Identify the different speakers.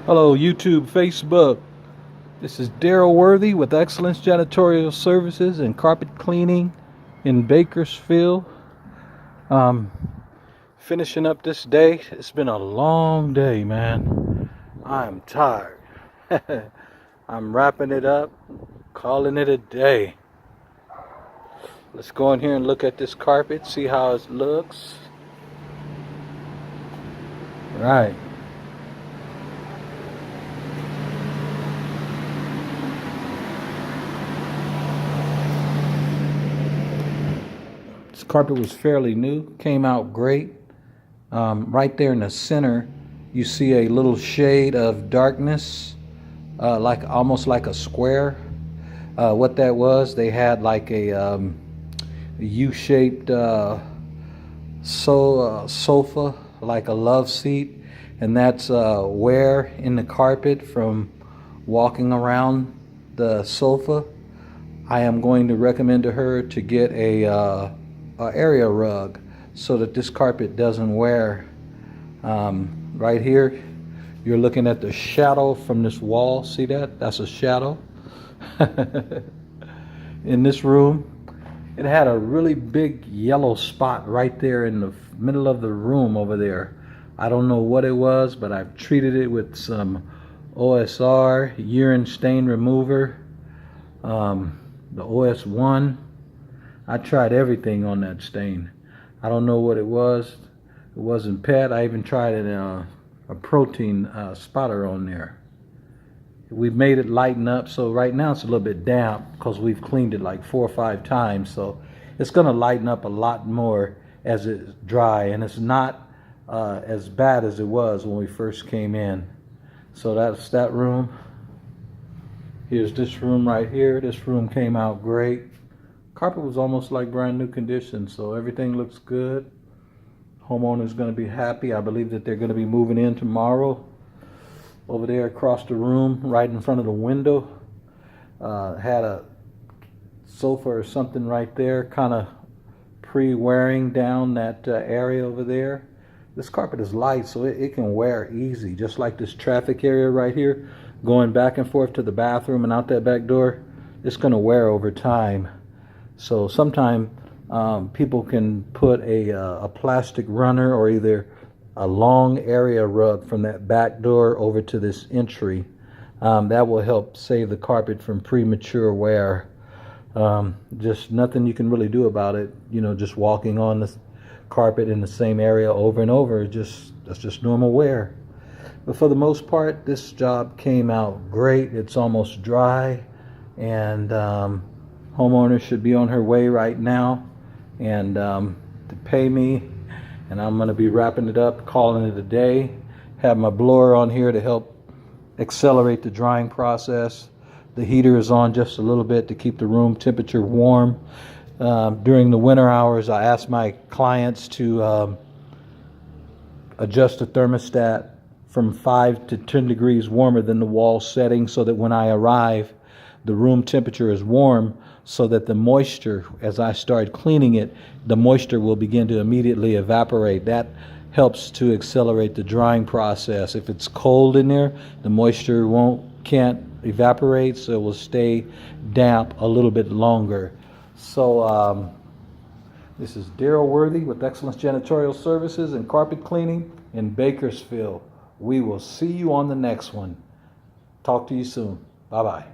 Speaker 1: Hello, YouTube, Facebook. This is Daryl Worthy with Excellence Janitorial Services and Carpet Cleaning in Bakersfield. Um, Finishing up this day. It's been a long day, man. I'm tired. I'm wrapping it up, calling it a day. Let's go in here and look at this carpet, see how it looks. Right. This carpet was fairly new, came out great. Right there in the center, you see a little shade of darkness, like almost like a square. What that was, they had like a U-shaped sofa, like a love seat, and that's wear in the carpet from walking around the sofa. I am going to recommend to her to get a area rug so that this carpet doesn't wear. Right here, you're looking at the shadow from this wall. See that? That's a shadow. In this room, it had a really big yellow spot right there in the middle of the room over there. I don't know what it was, but I've treated it with some OSR, urine stain remover, the OS1. I tried everything on that stain. I don't know what it was. It wasn't PET. I even tried a protein spotter on there. We've made it lighten up, so right now it's a little bit damp because we've cleaned it like 4 or 5 times. So it's going to lighten up a lot more as it's dry, and it's not as bad as it was when we first came in. So that's that room. Here's this room right here. This room came out great. Carpet was almost like brand new condition, so everything looks good. Homeowner's going to be happy. I believe that they're going to be moving in tomorrow. Over there across the room, right in front of the window, had a sofa or something right there, kind of pre-wearing down that area over there. This carpet is light, so it can wear easy, just like this traffic area right here, going back and forth to the bathroom and out that back door. It's going to wear over time. So sometimes people can put a plastic runner or either a long area rug from that back door over to this entry. That will help save the carpet from premature wear. Just nothing you can really do about it. You know, just walking on the carpet in the same area over and over, that's just normal wear. But for the most part, this job came out great. It's almost dry, and homeowner should be on her way right now and to pay me, and I'm going to be wrapping it up, calling it a day. Have my blower on here to help accelerate the drying process. The heater is on just a little bit to keep the room temperature warm. During the winter hours, I ask my clients to adjust the thermostat from 5 to 10 degrees warmer than the wall setting, so that when I arrive, the room temperature is warm, so that the moisture, as I start cleaning it, the moisture will begin to immediately evaporate. That helps to accelerate the drying process. If it's cold in there, the moisture can't evaporate, so it will stay damp a little bit longer. So this is Daryl Worthy with Excellence Janitorial Services and Carpet Cleaning in Bakersfield. We will see you on the next one. Talk to you soon. Bye-bye.